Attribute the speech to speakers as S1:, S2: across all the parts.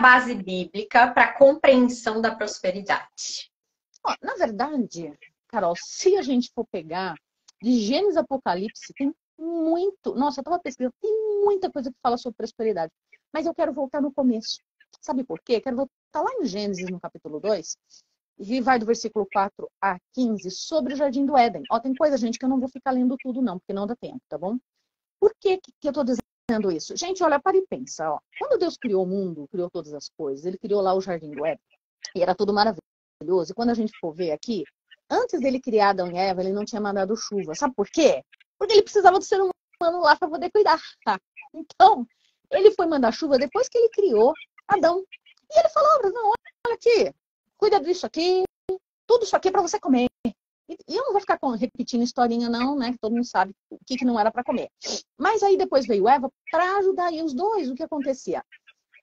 S1: base bíblica para a compreensão da prosperidade?
S2: Ó, na verdade, Carol, se a gente for pegar de Gênesis a Apocalipse, tem muito. Nossa, eu estava pesquisando, tem muita coisa que fala sobre prosperidade. Mas eu quero voltar no começo. Sabe por quê? Quero voltar lá em Gênesis, no capítulo 2, e vai do versículo 4 a 15, sobre o Jardim do Éden. Ó, tem coisa, gente, que eu não vou ficar lendo tudo, não, porque não dá tempo, tá bom? Por que eu estou dizendo isso? Gente, olha, para e pensa, ó. Quando Deus criou o mundo, criou todas as coisas, ele criou lá o Jardim do Éden, e era tudo maravilhoso. E quando a gente for ver aqui, antes dele criar Adão e Eva, ele não tinha mandado chuva. Sabe por quê? Porque ele precisava do ser humano lá para poder cuidar. Então, ele foi mandar chuva depois que ele criou Adão. E ele falou, não, olha aqui, cuida disso aqui, tudo isso aqui é para você comer. E eu não vou ficar repetindo historinha não, né, que todo mundo sabe o que não era para comer. Mas aí depois veio Eva para ajudar aí os dois. O que acontecia?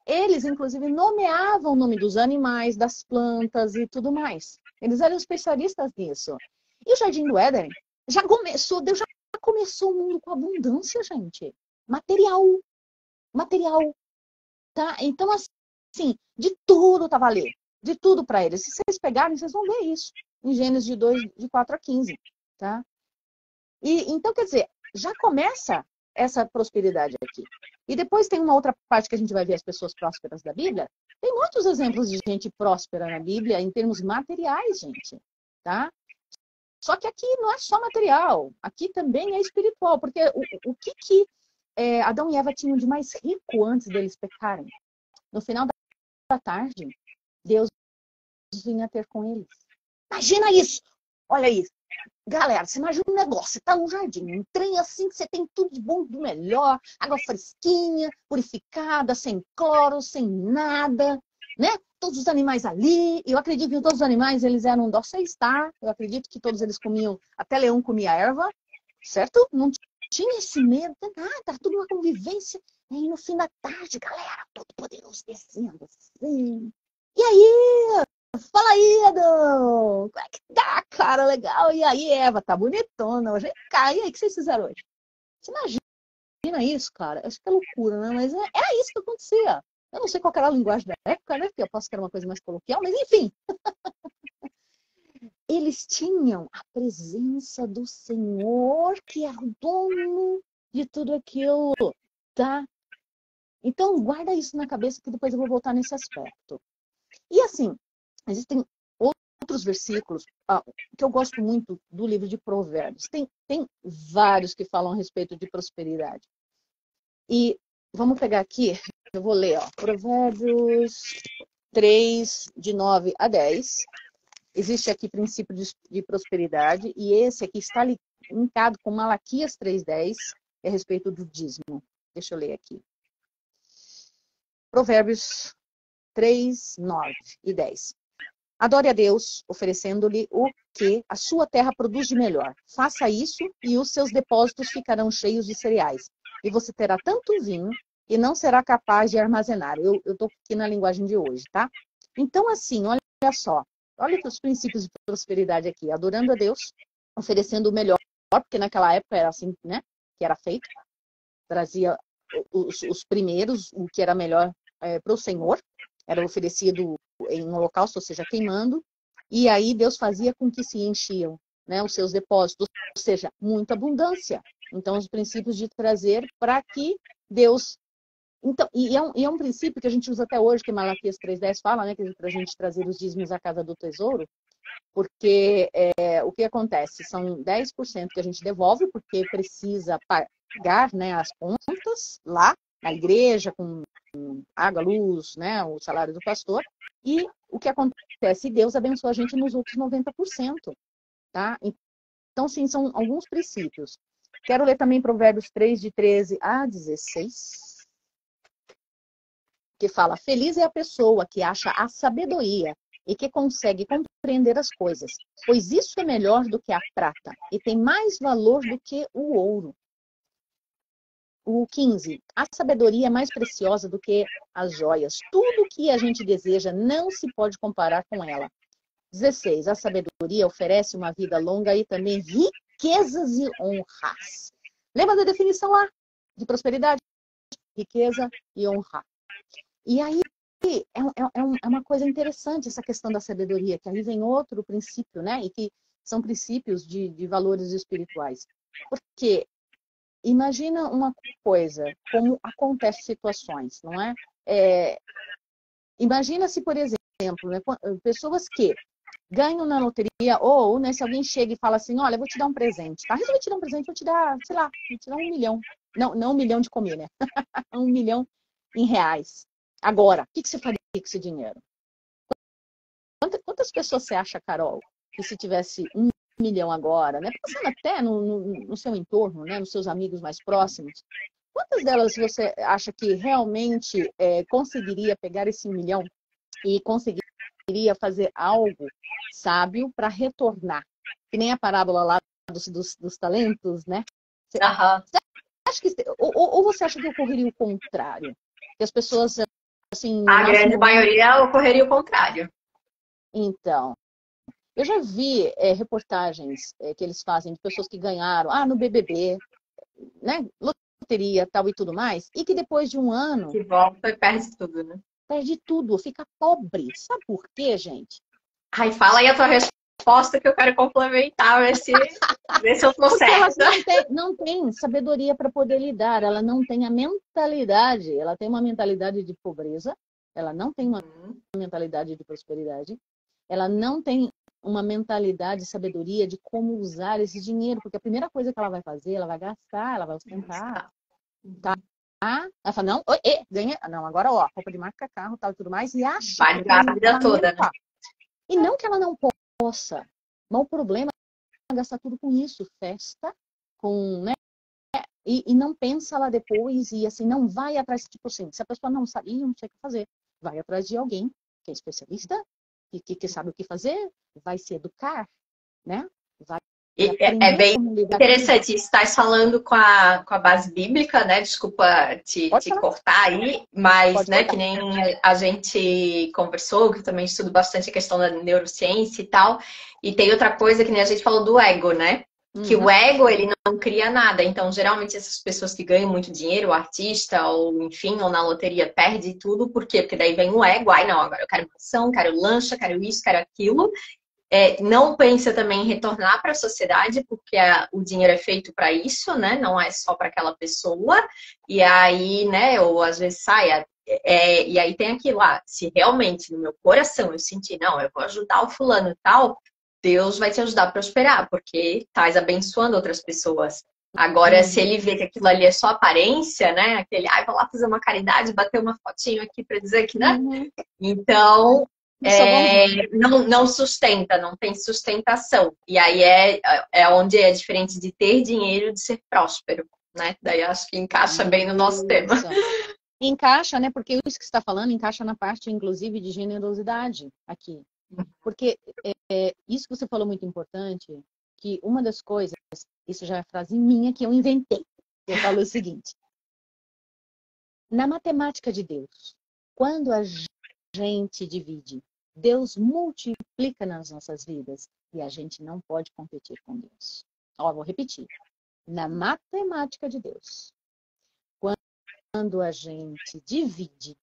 S2: Eles, inclusive, nomeavam o nome dos animais, das plantas e tudo mais. Eles eram especialistas nisso. E o Jardim do Éden Deus já começou o mundo com abundância, gente. Material, tá? Então, assim, de tudo estava ali. De tudo para eles. Se vocês pegarem, vocês vão ver isso. Em Gênesis de 2, de 4 a 15, tá? E, então, quer dizer, já começa essa prosperidade aqui. E depois tem uma outra parte que a gente vai ver as pessoas prósperas da Bíblia. Tem muitos exemplos de gente próspera na Bíblia em termos materiais, gente, tá? Só que aqui não é só material, aqui também é espiritual, porque o que Adão e Eva tinham de mais rico antes deles pecarem? No final da tarde, Deus vinha ter com eles. Imagina isso! Olha isso! Galera, você imagina um negócio, você tá num jardim, um trem assim que você tem tudo de bom, do melhor, água fresquinha, purificada, sem cloro, sem nada, né? Todos os animais ali, eu acredito que todos os animais, eles eram dóceis, tá? Eu acredito que todos eles comiam, até leão comia erva, certo? Não tinha esse medo, tá tudo uma convivência. E aí no fim da tarde, galera, todo poderoso descendo assim. E aí, fala aí, Adão! Como é que tá, cara? Legal. E aí, Eva, tá bonitona hoje. Cara, e aí, o que vocês fizeram hoje? Você imagina isso, cara? Acho que é loucura, né? Mas era isso que acontecia. Eu não sei qual era a linguagem da época, né? Porque eu posso que era uma coisa mais coloquial, mas enfim. Eles tinham a presença do Senhor, que é o dono de tudo aquilo, tá? Então, guarda isso na cabeça que depois eu vou voltar nesse aspecto. E assim, existem outros versículos que eu gosto muito do livro de Provérbios. Tem vários que falam a respeito de prosperidade. E vamos pegar aqui, eu vou ler, ó, Provérbios 3, de 9 a 10. Existe aqui princípio de prosperidade, e esse aqui está linkado com Malaquias 3:10, a respeito do dízimo. Deixa eu ler aqui. Provérbios 3, 9 e 10. Adore a Deus, oferecendo-lhe o que a sua terra produz de melhor. Faça isso e os seus depósitos ficarão cheios de cereais. E você terá tanto vinho e não será capaz de armazenar. Eu estou aqui na linguagem de hoje, tá? Então, assim, olha só. Olha os princípios de prosperidade aqui. Adorando a Deus, oferecendo o melhor, porque naquela época era assim, né? Que era feito. Trazia os primeiros, o que era melhor para o Senhor. Era oferecido em um holocausto, ou seja, queimando. E aí Deus fazia com que se enchiam, né, os seus depósitos. Ou seja, muita abundância. Então, os princípios de trazer para que Deus... Então, e é um princípio que a gente usa até hoje, que Malaquias 3:10 fala, né, que é para a gente trazer os dízimos à casa do tesouro, porque o que acontece? São 10% que a gente devolve, porque precisa pagar, né, as contas lá na igreja, com água, luz, né, o salário do pastor, e o que acontece? Deus abençoa a gente nos outros 90%, tá? Então, sim, são alguns princípios. Quero ler também Provérbios 3, de 13 a 16, que fala: feliz é a pessoa que acha a sabedoria e que consegue compreender as coisas, pois isso é melhor do que a prata e tem mais valor do que o ouro. O 15, a sabedoria é mais preciosa do que as joias. Tudo que a gente deseja não se pode comparar com ela. 16, a sabedoria oferece uma vida longa e também riquezas e honras. Lembra da definição lá de prosperidade? Riqueza e honra. E aí, é uma coisa interessante essa questão da sabedoria, que aí vem outro princípio, né? E que são princípios de valores espirituais. Porque imagina uma coisa, como acontecem situações, não é? Imagina se, por exemplo, né, pessoas que ganham na loteria, ou né, se alguém chega e fala assim, olha, eu vou te dar um presente, tá? Resolvi te dar um presente, vou te dar, sei lá, vou te dar 1 milhão. Não 1 milhão de comer, né? 1 milhão em reais. Agora, o que você faria com esse dinheiro? Quantas pessoas você acha, Carol, que se tivesse 1 milhão agora, né? Pensando até no seu entorno, né? Nos seus amigos mais próximos, quantas delas você acha que realmente conseguiria pegar esse 1 milhão e conseguiria fazer algo sábio para retornar? Que nem a parábola lá dos talentos, né? Você
S1: Aham.
S2: acha que, ou você acha que ocorreria o contrário? Que as pessoas, assim, no
S1: A
S2: máximo...
S1: grande maioria ocorreria o contrário.
S2: Então, eu já vi reportagens que eles fazem de pessoas que ganharam, no BBB, né? Loteria, tal e tudo mais, e que depois de um ano
S1: Que volta e perde tudo, né?
S2: perde tudo, fica pobre. Sabe por quê, gente?
S1: Ai, fala aí a tua resposta que eu quero complementar, ver se eu tô
S2: Porque elas
S1: certa.
S2: não têm sabedoria para poder lidar, ela não tem a mentalidade, ela tem uma mentalidade de pobreza, ela não tem uma mentalidade de prosperidade, ela não tem uma mentalidade, sabedoria de como usar esse dinheiro, porque a primeira coisa que ela vai fazer, ela vai gastar, ela vai ostentar, tá? Ela fala, não, ganha, não, agora ó, roupa de marca, carro, tal e tudo mais, e acha
S1: Vai
S2: que
S1: durar a
S2: com
S1: vida toda, né?
S2: e não que ela não possa, mas o problema é gastar tudo com isso, festa, com, né? E não pensa lá depois e assim, não vai atrás, tipo assim, se a pessoa não sabe, não sei o que fazer, vai atrás de alguém que é especialista, que sabe o que fazer, vai se educar, né? Vai
S1: É
S2: aprender
S1: bem
S2: como lidar com isso.
S1: interessante. Estás falando com a base bíblica, né? Desculpa
S2: Pode
S1: te
S2: falar,
S1: cortar aí, mas,
S2: pode
S1: né,
S2: cortar.
S1: que nem a gente conversou, que eu também estudo bastante a questão da neurociência e tal. E tem outra coisa que nem a gente falou do ego, né? Que
S2: Uhum.
S1: o ego, ele não cria nada. Então, geralmente, essas pessoas que ganham muito dinheiro, o artista, ou enfim, ou na loteria, perde tudo. Por quê? Porque daí vem o ego. Ai, não, agora eu quero mansão, quero lancha, quero isso, quero aquilo. Não pensa também em retornar para a sociedade, porque o dinheiro é feito para isso, né? Não é só para aquela pessoa. E aí, né? Ou às vezes sai. E aí tem aquilo lá. Se realmente no meu coração eu sentir, não, eu vou ajudar o fulano e tal, Deus vai te ajudar a prosperar, porque estás abençoando outras pessoas. Agora, se
S2: Uhum.
S1: ele vê que aquilo ali é só aparência, né? Aquele, vou lá fazer uma caridade, bater uma fotinho aqui para dizer que, né?
S2: Uhum.
S1: Então,
S2: Só vão ver.
S1: não sustenta, não tem sustentação. E aí é onde é diferente de ter dinheiro e de ser próspero, né? Daí acho que encaixa bem no nosso tema.
S2: Isso. Encaixa, né? Porque isso que você está falando encaixa na parte, inclusive, de generosidade aqui. Porque isso que você falou muito importante, que uma das coisas, isso já é frase minha que eu inventei. Eu falo o seguinte: na matemática de Deus, quando a gente divide, Deus multiplica nas nossas vidas e a gente não pode competir com Deus. Ó, vou repetir. Na matemática de Deus, quando a gente divide,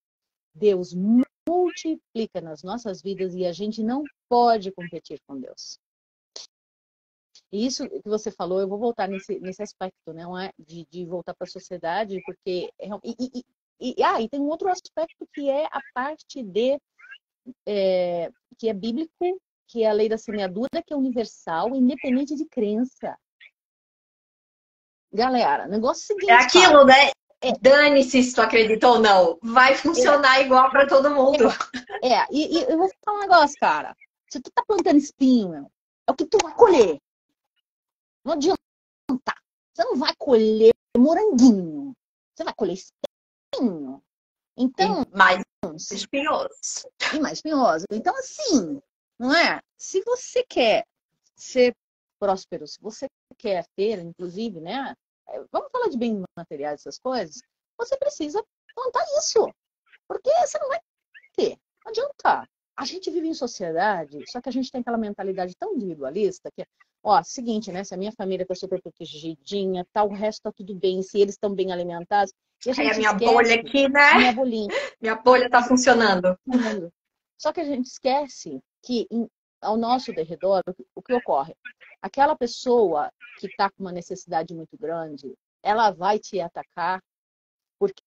S2: Deus multiplica nas nossas vidas e a gente não pode competir com Deus. E isso que você falou, eu vou voltar nesse aspecto, né? Não é de voltar para a sociedade, porque... E tem um outro aspecto que é a parte que é bíblico, que é a lei da semeadura, que é universal, independente de crença. Galera, o negócio é o
S1: É
S2: seguinte, cara.
S1: aquilo, né? Dane-se se tu acredita ou não. Vai funcionar igual para todo mundo.
S2: E eu vou falar um negócio, cara. Se tu tá plantando espinho, é o que tu vai colher. Não adianta. Você não vai colher moranguinho. Você vai colher espinho. Então,
S1: E mais espinhoso.
S2: e mais espinhoso. Então, assim, não é? Se você quer ser próspero, se você quer ter, inclusive, né? Vamos falar de bens materiais, essas coisas. Você precisa plantar isso. Porque você não vai ter. Não adianta. a gente vive em sociedade, só que a gente tem aquela mentalidade tão individualista que, ó, seguinte, né? Se a minha família tá super protegidinha, tal, o resto tá tudo bem, se eles estão bem alimentados, e a
S1: Aí a
S2: gente
S1: minha bolha
S2: esquece,
S1: aqui,
S2: a minha
S1: né?
S2: bolinha.
S1: Minha bolha tá funcionando.
S2: Só que a gente esquece que ao nosso derredor, o que ocorre? Aquela pessoa que está com uma necessidade muito grande, ela vai te atacar porque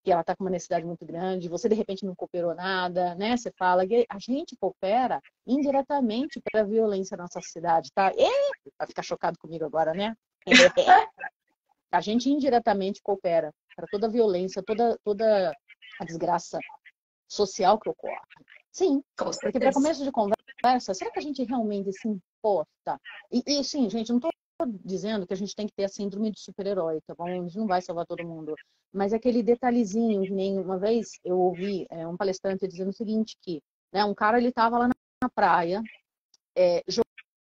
S2: ela está com uma necessidade muito grande, você de repente não cooperou nada, né? Você fala que a gente coopera indiretamente para a violência na nossa cidade, tá? Vai ficar chocado comigo agora, né? A gente indiretamente coopera para toda a violência, toda a desgraça social que ocorre. Sim,
S1: Com
S2: porque para
S1: certeza.
S2: começo de conversa, será que a gente realmente se importa? E sim, gente, não estou dizendo que a gente tem que ter a síndrome de super-herói, tá bom? A gente não vai salvar todo mundo. Mas aquele detalhezinho, que nem uma vez eu ouvi um palestrante dizendo o seguinte, que né, um cara ele estava lá na praia,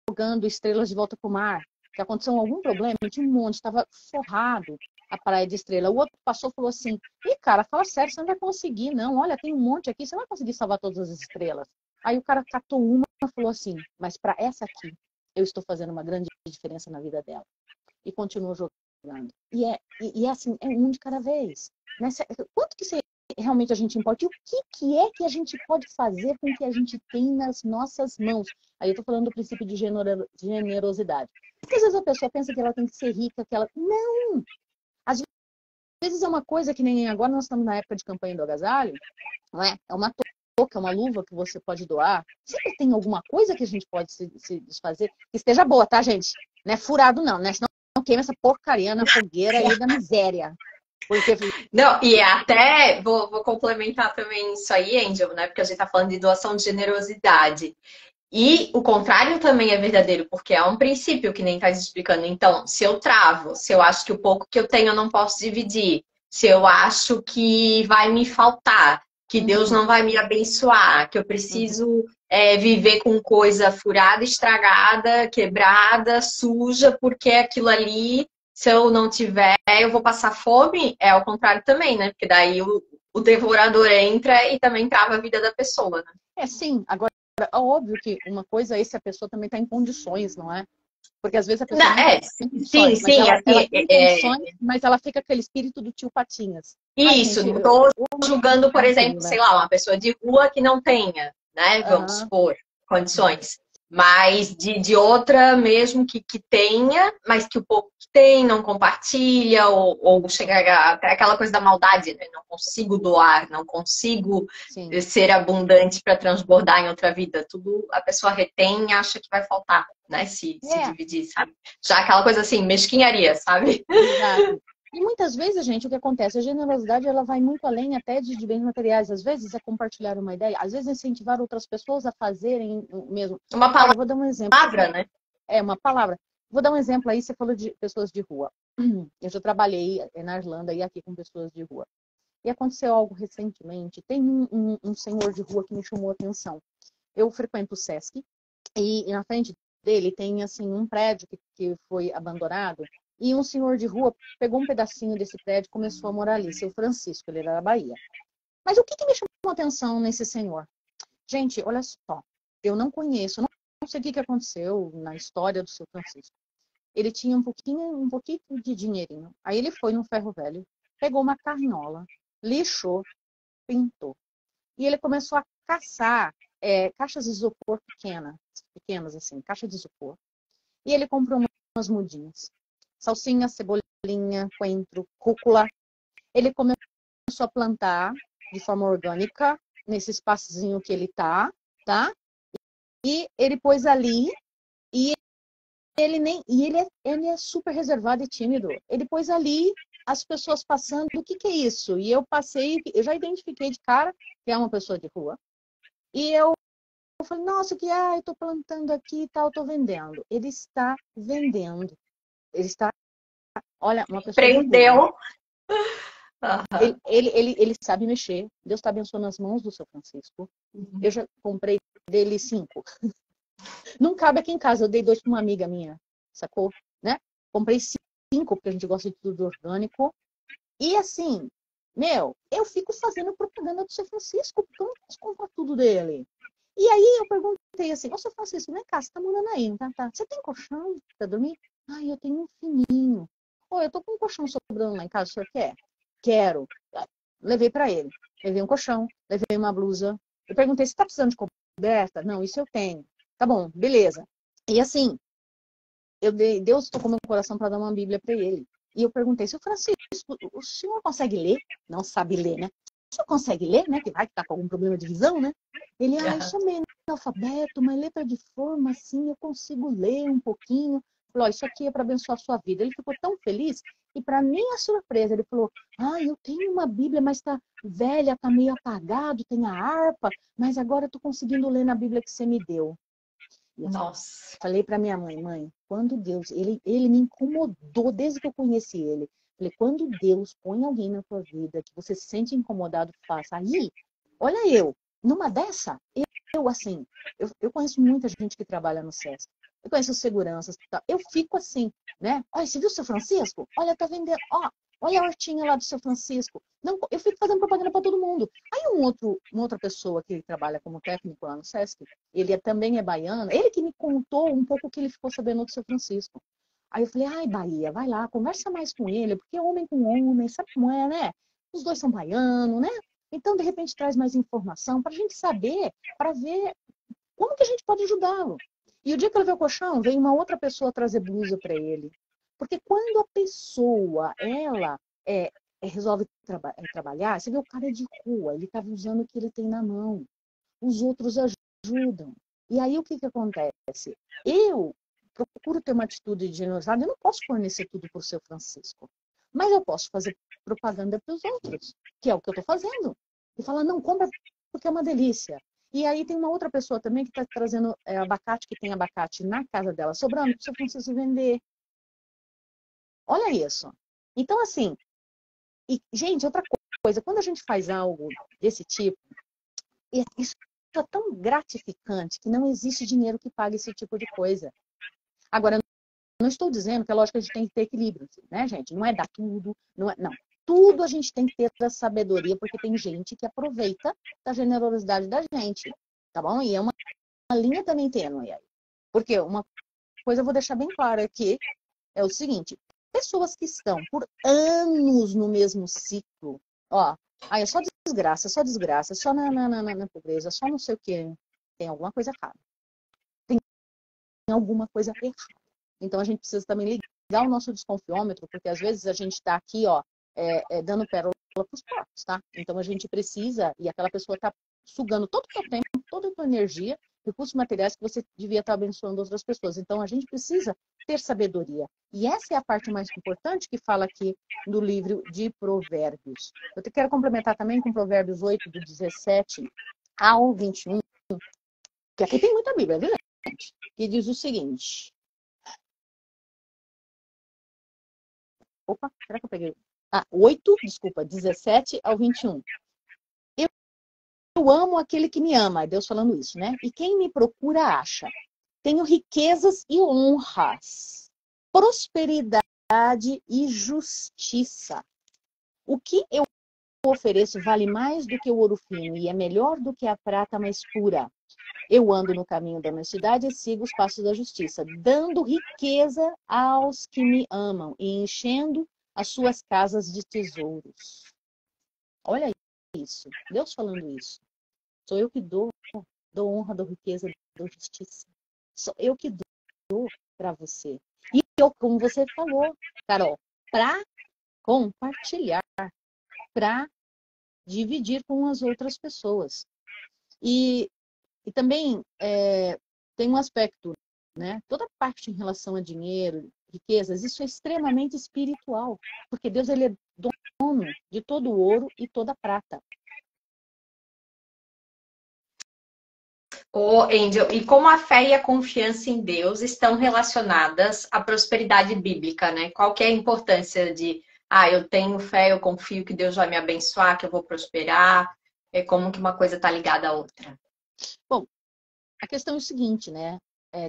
S2: jogando estrelas de volta para o mar, que aconteceu algum problema, tinha um monte, estava forrado a praia de estrela. O outro passou e falou assim, ih, cara, fala sério, você não vai conseguir, não. Olha, tem um monte aqui, você não vai conseguir salvar todas as estrelas. Aí o cara catou uma e falou assim, mas para essa aqui, eu estou fazendo uma grande diferença na vida dela. E continuou jogando. E é assim, é um de cada vez. Né? Quanto que realmente a gente importa? E o que é que a gente pode fazer com o que a gente tem nas nossas mãos? Aí eu estou falando do princípio de generosidade. Porque às vezes a pessoa pensa que ela tem que ser rica, que ela... Não! Às vezes é uma coisa que nem agora nós estamos na época de campanha do agasalho, não é? É uma touca, uma luva que você pode doar. Sempre tem alguma coisa que a gente pode se desfazer. Que esteja boa, tá, gente? Não é furado, não, né? Senão não queima essa porcaria na fogueira aí da miséria. Porque...
S1: Não, e até vou complementar também isso aí, Angel, né? Porque a gente tá falando de doação de generosidade. E o contrário também é verdadeiro, porque é um princípio que nem tá explicando. Então, se eu travo, se eu acho que o pouco que eu tenho eu não posso dividir, se eu acho que vai me faltar, que Deus não vai me abençoar, que eu preciso viver com coisa furada, estragada, quebrada, suja, porque aquilo ali, se eu não tiver, eu vou passar fome, é ao contrário também, né? Porque daí o devorador entra e também trava a vida da pessoa, né?
S2: Sim, agora é óbvio que uma coisa é se a pessoa também está em condições, não é? Porque às vezes a pessoa
S1: Não,
S2: não tem
S1: sim,
S2: condições, mas
S1: sim,
S2: ela
S1: assim,
S2: tem condições, mas ela fica com aquele espírito do tio Patinhas. Ai,
S1: isso,
S2: gente,
S1: não estou
S2: uma
S1: julgando, por exemplo,
S2: ridículo, né?
S1: sei lá, uma pessoa de rua que não tenha, né, vamos
S2: Aham.
S1: supor, condições. Mas de outra mesmo que tenha, mas que o pouco que tem não compartilha, ou chega até aquela coisa da maldade, né? Não consigo doar, não consigo
S2: Sim.
S1: ser abundante para transbordar em outra vida. Tudo a pessoa retém e acha que vai faltar, né? Se
S2: É,
S1: dividir, sabe? Já aquela coisa assim, mesquinharia, sabe?
S2: exato. E muitas vezes, gente, o que acontece? A generosidade ela vai muito além até de bens materiais. Às vezes é compartilhar uma ideia, às vezes é incentivar outras pessoas a fazerem o mesmo.
S1: Uma
S2: Olha, eu vou dar um exemplo.
S1: palavra, né?
S2: É uma palavra. Vou dar um exemplo aí, você falou de pessoas de rua. Eu já trabalhei na Irlanda e aqui com pessoas de rua. E aconteceu algo recentemente. Tem um senhor de rua que me chamou a atenção. Eu frequento o Sesc e na frente dele tem assim um prédio que foi abandonado e um senhor de rua pegou um pedacinho desse prédio e começou a morar ali. Seu Francisco, ele era da Bahia. Mas o que me chamou a atenção nesse senhor? Gente, olha só. Eu não conheço, não sei o que aconteceu na história do seu Francisco. Ele tinha um pouquinho de dinheirinho. Aí ele foi no ferro velho, pegou uma carriola, lixou, pintou. E ele começou a caçar caixas de isopor pequenas assim, caixa de isopor. E ele comprou umas mudinhas. Salsinha, cebolinha, coentro, rúcula. Ele começou a plantar de forma orgânica nesse espacinho que ele tá? E ele pôs ali e ele é super reservado e tímido. Ele pôs ali as pessoas passando, o que é isso? E eu passei, eu já identifiquei de cara que é uma pessoa de rua. E eu falei, nossa, que eu tô plantando aqui e tal, tô vendendo. Ele está vendendo. Ele está, olha, uma pessoa de rua.
S1: Prendeu. Uhum.
S2: Ele sabe mexer. Deus está abençoando as mãos do seu Francisco. Eu já comprei dele 5. Não cabe aqui em casa, eu dei 2 para uma amiga minha, sacou? Né? Comprei 5, porque a gente gosta de tudo orgânico. E assim, eu fico fazendo propaganda do seu Francisco, porque eu não posso comprar tudo dele. E aí eu perguntei assim, ô, seu Francisco, vem cá, você tá morando aí, não tá? Tá. Você tem colchão pra dormir? Ah, eu tenho um fininho. Ô, eu tô com um colchão sobrando lá em casa, o senhor quer? Quero. Levei pra ele. Levei um colchão, levei uma blusa. Eu perguntei, você tá precisando de coberta? Não, isso eu tenho. Tá bom, beleza. E assim, Deus tocou meu coração para dar uma Bíblia para ele. E eu perguntei, seu Francisco, o senhor consegue ler? Não sabe ler, né? O senhor consegue ler, né? Que vai que tá com algum problema de visão, né? Ele, eu sou meio analfabeto, mas letra de forma, assim, eu consigo ler um pouquinho. Falou, isso aqui é para abençoar a sua vida. Ele ficou tão feliz e para minha surpresa, ele falou, eu tenho uma Bíblia, mas tá velha, tá meio apagado, tem a harpa, mas agora eu tô conseguindo ler na Bíblia que você me deu. E eu
S1: Nossa.
S2: falei para minha mãe, quando Deus, ele me incomodou desde que eu conheci ele. Falei, quando Deus põe alguém na tua vida que você se sente incomodado, faça. Aí, olha eu, numa dessa, eu assim, eu conheço muita gente que trabalha no SESC. Eu conheço seguranças, tá? Eu fico assim, né? Olha, você viu o seu Francisco? Olha, tá vendendo, ó, olha a hortinha lá do seu Francisco. Não, eu fico fazendo propaganda para todo mundo. Aí uma outra pessoa que trabalha como técnico lá no SESC, ele também é baiano, ele que me contou um pouco o que ele ficou sabendo do seu Francisco. Aí eu falei, ai, Bahia, vai lá, conversa mais com ele, porque homem com homem, sabe como é, né? Os dois são baianos, né? Então, de repente, traz mais informação para a gente saber, para ver como que a gente pode ajudá-lo. E o dia que ele veio o colchão, veio uma outra pessoa trazer blusa para ele. Porque quando a pessoa, ela resolve trabalhar, você vê o cara de rua, ele estava usando o que ele tem na mão. Os outros ajudam. E aí o que acontece? Eu procuro ter uma atitude de generosidade, eu não posso fornecer tudo para o seu Francisco. Mas eu posso fazer propaganda para os outros, que é o que eu estou fazendo. E falar, não, compra porque é uma delícia. E aí tem uma outra pessoa também que está trazendo abacate, que tem abacate na casa dela, sobrando para o seu Francisco vender. Olha isso. Então, assim, gente, outra coisa, quando a gente faz algo desse tipo, isso é tão gratificante que não existe dinheiro que pague esse tipo de coisa. Agora, não estou dizendo que é lógico que a gente tem que ter equilíbrio, né, gente? Não é dar tudo, não. Tudo a gente tem que ter a sabedoria, porque tem gente que aproveita da generosidade da gente, tá bom? E é uma linha também tênue aí. Porque uma coisa eu vou deixar bem clara aqui, é o seguinte, pessoas que estão por anos no mesmo ciclo, ó, é só desgraça, só na pobreza, só não sei o que, tem alguma coisa errada. Tem alguma coisa errada. Então a gente precisa também ligar o nosso desconfiômetro, porque às vezes a gente está aqui, ó, dando pérola para os porcos, tá? Então a gente precisa, e aquela pessoa está sugando todo o seu tempo, toda a tua energia, recursos materiais que você devia estar abençoando outras pessoas. Então a gente precisa ter sabedoria. E essa é a parte mais importante que fala aqui no livro de Provérbios. Eu quero complementar também com Provérbios 8, do 17 ao 21, que aqui tem muita Bíblia, viu, gente? Que diz o seguinte. Opa, será que eu peguei? 17 ao 21. Eu amo aquele que me ama, é Deus falando isso, né? E quem me procura acha. Tenho riquezas e honras, prosperidade e justiça. O que eu ofereço vale mais do que o ouro fino e é melhor do que a prata mais pura. Eu ando no caminho da honestidade e sigo os passos da justiça, dando riqueza aos que me amam e enchendo as suas casas de tesouros. Olha isso, Deus falando isso. Sou eu que dou honra, dou riqueza, dou justiça. Sou eu que dou para você. E eu, como você falou, Carol, para compartilhar, para dividir com as outras pessoas. E também tem um aspecto, né? Toda parte em relação a dinheiro, riquezas, isso é extremamente espiritual, porque Deus ele é dono de todo o ouro e toda a prata.
S1: Ô, Angel, e como a fé e a confiança em Deus estão relacionadas à prosperidade bíblica, né? Qual que é a importância de, eu tenho fé, eu confio que Deus vai me abençoar, que eu vou prosperar, como que uma coisa está ligada à outra?
S2: Bom, a questão é o seguinte, né?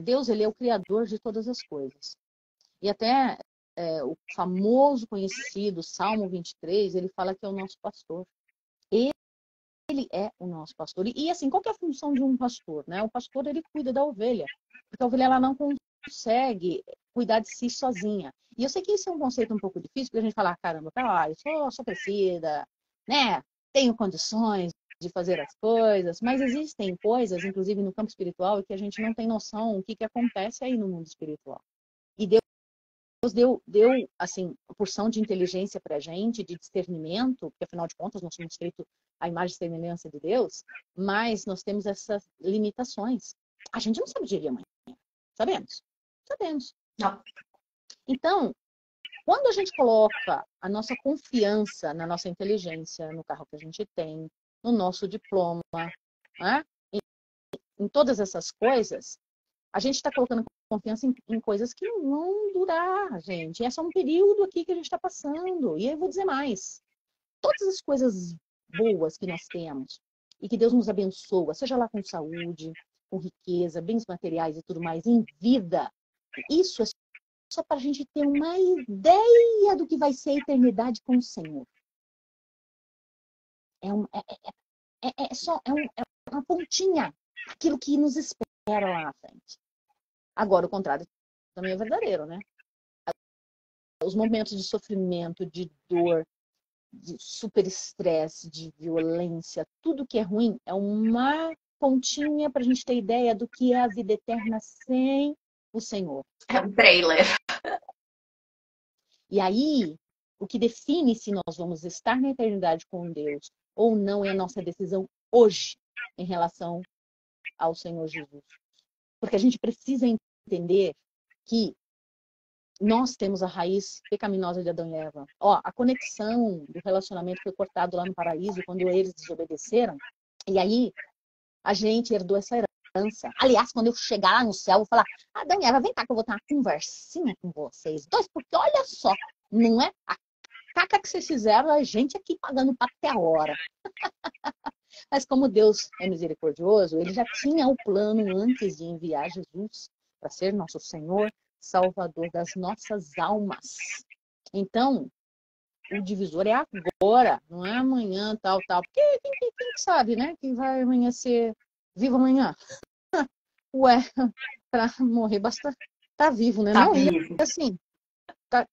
S2: Deus ele é o criador de todas as coisas. E até o famoso, conhecido Salmo 23, ele fala que é o nosso pastor. Ele Ele é o nosso pastor. E assim, qual que é a função de um pastor, né? O pastor, ele cuida da ovelha. Porque a ovelha, ela não consegue cuidar de si sozinha. E eu sei que isso é um conceito um pouco difícil, porque a gente fala, ah, caramba, tá, eu sou crescida, né? Tenho condições de fazer as coisas, mas existem coisas, inclusive no campo espiritual, que a gente não tem noção o que acontece aí no mundo espiritual. E Deus deu assim, porção de inteligência para a gente, de discernimento, porque afinal de contas nós somos feitos à imagem e semelhança de Deus, mas nós temos essas limitações. A gente não sabe o dia de amanhã. Sabemos? Sabemos.
S1: Não.
S2: Então, quando a gente coloca a nossa confiança na nossa inteligência, no carro que a gente tem, no nosso diploma, né? em todas essas coisas, a gente está colocando confiança em coisas que não vão durar, gente. É só um período aqui que a gente está passando. E eu vou dizer mais. Todas as coisas boas que nós temos e que Deus nos abençoa, seja lá com saúde, com riqueza, bens materiais e tudo mais, em vida, isso é só para a gente ter uma ideia do que vai ser a eternidade com o Senhor. É uma pontinha, aquilo que nos espera lá na frente. Agora, o contrário também é verdadeiro, né? Os momentos de sofrimento, de dor, de super estresse, de violência, tudo que é ruim é uma pontinha para a gente ter ideia do que é a vida eterna sem o Senhor.
S1: É um trailer.
S2: E aí, o que define se nós vamos estar na eternidade com Deus ou não é a nossa decisão hoje em relação ao Senhor Jesus. Porque a gente precisa entender que nós temos a raiz pecaminosa de Adão e Eva. Ó, a conexão do relacionamento foi cortado lá no paraíso quando eles desobedeceram. E aí, a gente herdou essa herança. Aliás, quando eu chegar lá no céu, eu vou falar, Adão e Eva, vem cá que eu vou ter uma conversinha com vocês dois, porque olha só, não é a caca que vocês fizeram, a gente aqui pagando para até a hora. Mas como Deus é misericordioso, ele já tinha o plano antes de enviar Jesus para ser nosso Senhor, Salvador das nossas almas. Então, o divisor é agora, não é amanhã, tal. Porque quem sabe, né? Que vai amanhecer vivo amanhã. Ué, para morrer basta estar vivo, né?
S1: Tá
S2: Não,
S1: vivo.
S2: e assim, tá,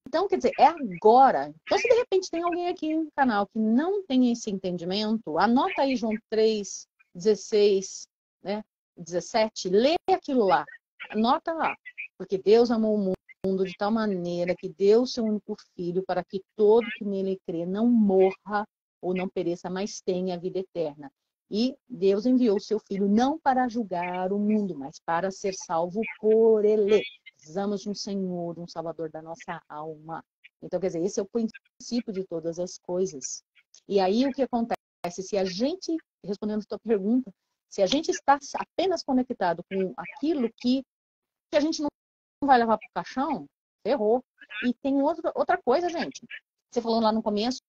S2: então, quer dizer, é agora. Então, se de repente tem alguém aqui no canal que não tem esse entendimento, anota aí João 3, 16, né, 17, lê aquilo lá. Anota lá. Porque Deus amou o mundo de tal maneira que deu seu único filho para que todo que nele crê não morra ou não pereça, mas tenha a vida eterna. E Deus enviou o seu filho não para julgar o mundo, mas para ser salvo por ele. Precisamos de um Senhor, um Salvador da nossa alma. Então, quer dizer, esse é o princípio de todas as coisas. E aí, o que acontece? Se a gente, respondendo a tua pergunta, se a gente está apenas conectado com aquilo que a gente não vai levar para o caixão, ferrou. E tem outra coisa, gente. Você falou lá no começo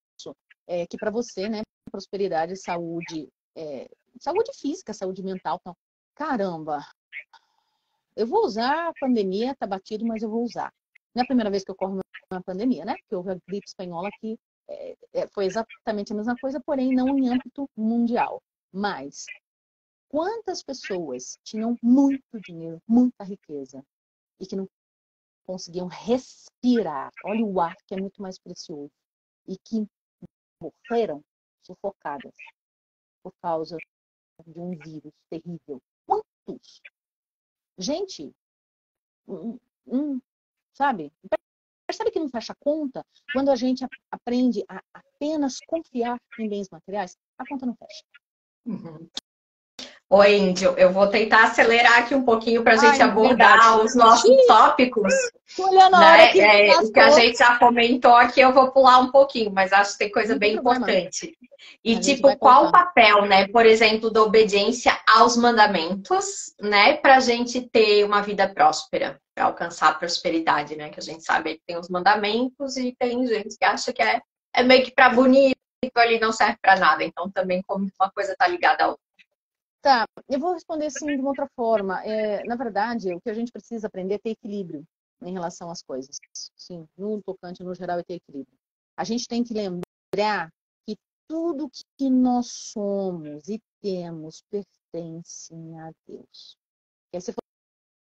S2: que para você, né, prosperidade, saúde, saúde física, saúde mental, então, caramba, eu vou usar a pandemia, tá batido, mas eu vou usar. Não é a primeira vez que ocorre uma pandemia, né? Porque houve a gripe espanhola que foi exatamente a mesma coisa, porém não em âmbito mundial. Mas quantas pessoas tinham muito dinheiro, muita riqueza e que não conseguiam respirar? Olha o ar, que é muito mais precioso. E que morreram sufocadas por causa de um vírus terrível. Quantos? Gente, sabe? Percebe que não fecha conta? Quando a gente aprende a apenas confiar em bens materiais, a conta não fecha.
S1: Uhum. Oi, Índio, eu vou tentar acelerar aqui um pouquinho para a gente abordar
S2: verdade.
S1: os nossos tópicos.
S2: Tô olhando a
S1: Né?
S2: hora que
S1: O que a gente já comentou aqui, eu vou pular um pouquinho, mas acho que tem coisa
S2: não
S1: bem
S2: tem problema.
S1: importante. E,
S2: A gente
S1: tipo,
S2: vai
S1: qual o
S2: colocando.
S1: papel, né, por exemplo, da obediência aos mandamentos, né, para a gente ter uma vida próspera, para alcançar a prosperidade, né? Que a gente sabe que tem os mandamentos e tem gente que acha que é meio que para bonito, ali não serve para nada. Então, também, como uma coisa está ligada à outra.
S2: Tá, eu vou responder sim de uma outra forma. Na verdade, o que a gente precisa aprender é ter equilíbrio em relação às coisas. Sim, no tocante, no geral, é ter equilíbrio. A gente tem que lembrar que tudo que nós somos e temos pertencem a Deus. E aí você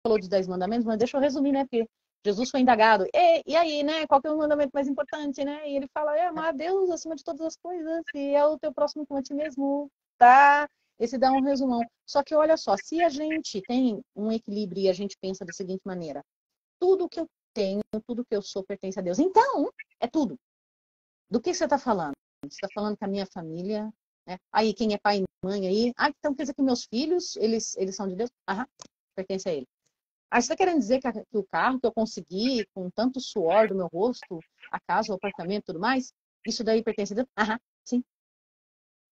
S2: falou dos 10 mandamentos, mas deixa eu resumir, né? Porque Jesus foi indagado. E aí, né? Qual que é o mandamento mais importante, né? E ele fala, é amar a Deus acima de todas as coisas e é o teu próximo como a ti mesmo, tá? Esse dá um resumão. Só que olha só, se a gente tem um equilíbrio e a gente pensa da seguinte maneira, tudo que eu tenho, tudo que eu sou pertence a Deus. Então, é tudo. Do que você está falando? Você está falando que a minha família, né? Aí quem é pai e mãe aí, então quer dizer que meus filhos, eles são de Deus? Aham, pertence a ele. Aí você está querendo dizer que o carro que eu consegui, com tanto suor do meu rosto, a casa, o apartamento e tudo mais, isso daí pertence a Deus? Aham, sim.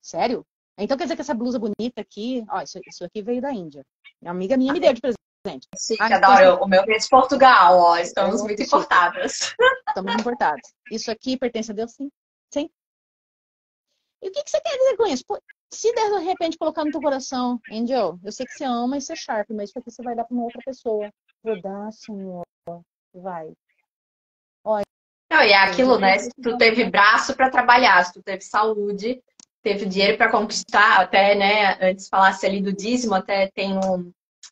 S2: Sério? Então quer dizer que essa blusa bonita aqui, ó, isso aqui veio da Índia. Minha amiga minha me deu de presente.
S1: Sim,
S2: Então,
S1: adoro. O meu veio de Portugal, ó. Estamos muito
S2: chique.
S1: importadas.
S2: Estamos importados. Isso aqui pertence a Deus? Sim. Sim. E o que você quer dizer com isso? Pô, se de repente colocar no teu coração, Angel, eu sei que você ama e você é sharp, mas isso aqui você vai dar para uma outra pessoa. Vou dar, Senhor. Vai. Olha,
S1: Não, e é aquilo, né? Se tu teve braço para trabalhar, se tu teve saúde, teve dinheiro para conquistar, até, né? Antes falasse ali do dízimo, até tem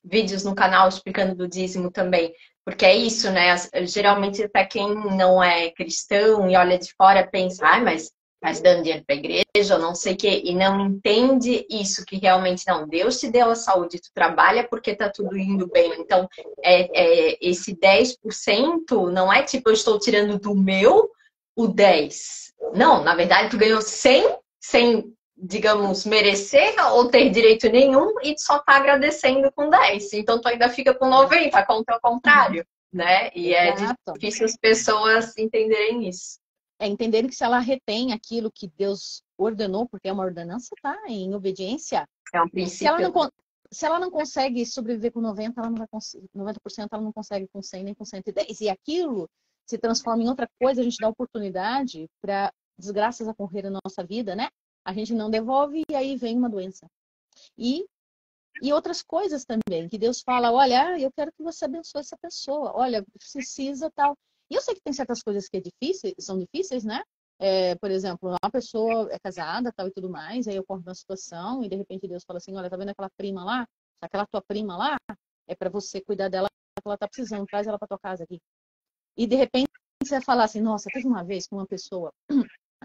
S1: vídeos no canal explicando do dízimo também. Porque é isso, né? Geralmente, até quem não é cristão e olha de fora pensa, mas dando dinheiro para a igreja, ou não sei o quê, e não entende isso, que realmente não, Deus te deu a saúde, tu trabalha porque tá tudo indo bem. Então, esse 10% não é tipo, eu estou tirando do meu o 10. Não, na verdade, tu ganhou 100 sem, digamos, merecer ou ter direito nenhum e só tá agradecendo com 10. Então, tu ainda fica com 90, contra o contrário, né? E é difícil as pessoas entenderem isso.
S2: Entenderem que se ela retém aquilo que Deus ordenou, porque é uma ordenança, tá? Em obediência.
S1: É um princípio.
S2: Se ela não consegue sobreviver com 90, ela não vai conseguir. 90% ela não consegue com 100 nem com 110. E aquilo se transforma em outra coisa, a gente dá oportunidade para desgraças ocorrerem na nossa vida, né? A gente não devolve e aí vem uma doença. E outras coisas também, que Deus fala, olha, eu quero que você abençoe essa pessoa. Olha, precisa tal. E eu sei que tem certas coisas que são difíceis, né? Por exemplo, uma pessoa é casada, tal e tudo mais, aí ocorre uma situação e de repente Deus fala assim, olha, tá vendo aquela prima lá? Aquela tua prima lá é para você cuidar dela, que ela tá precisando, traz ela para tua casa aqui. E de repente você vai falar assim, nossa, teve uma vez que uma pessoa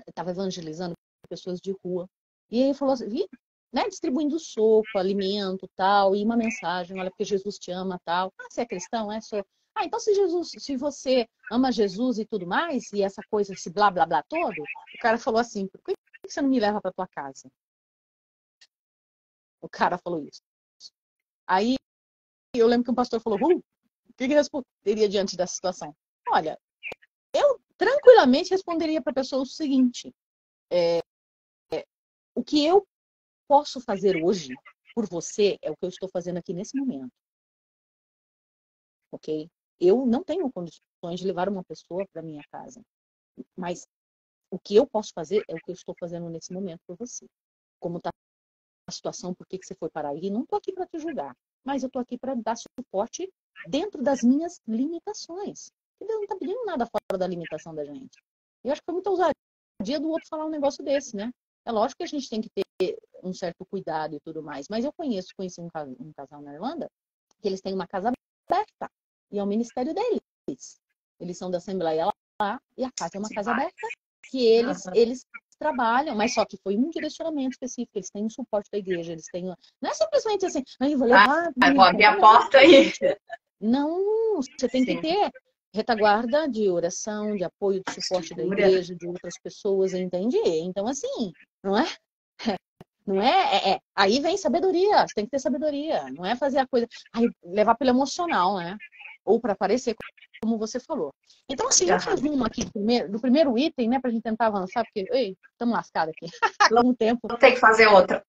S2: estava evangelizando pessoas de rua e aí falou assim, né, distribuindo sopa, alimento, tal, e uma mensagem, olha, porque Jesus te ama, tal. Ah, você é cristão? Sou. Então se você ama Jesus e tudo mais, e essa coisa, esse blá, blá, blá todo, o cara falou assim, por que você não me leva para tua casa? O cara falou isso. Aí, eu lembro que um pastor falou, o que ele responderia diante dessa situação? Olha, eu tranquilamente responderia para a pessoa o seguinte, o que eu posso fazer hoje por você é o que eu estou fazendo aqui nesse momento. Ok? Eu não tenho condições de levar uma pessoa para minha casa. Mas o que eu posso fazer é o que eu estou fazendo nesse momento por você. Como está a situação, por que você foi parar aí? Não estou aqui para te julgar. Mas eu estou aqui para dar suporte dentro das minhas limitações. Deus não está pedindo nada fora da limitação da gente. Eu acho que foi muita ousadia do outro falar um negócio desse, né? É lógico que a gente tem que ter um certo cuidado e tudo mais. Mas eu conheci um casal na Irlanda que eles têm uma casa aberta. E é o ministério deles. Eles são da Assembleia lá e a casa é uma casa aberta que eles trabalham, mas só que foi um direcionamento específico. Eles têm o suporte da igreja, eles têm... Não é simplesmente assim, eu vou levar...
S1: vou abrir a porta aí.
S2: Não, você tem que ter retaguarda de oração, de apoio, de suporte da igreja, de outras pessoas, entende? Então, assim, não é? Não é, aí vem sabedoria, você tem que ter sabedoria, não é fazer a coisa, levar pelo emocional, né? Ou para aparecer, como você falou. Então, assim, eu resumo aqui do primeiro item, né, pra gente tentar avançar, porque, estamos lascados aqui, longo tempo.
S1: Vou ter que fazer outra.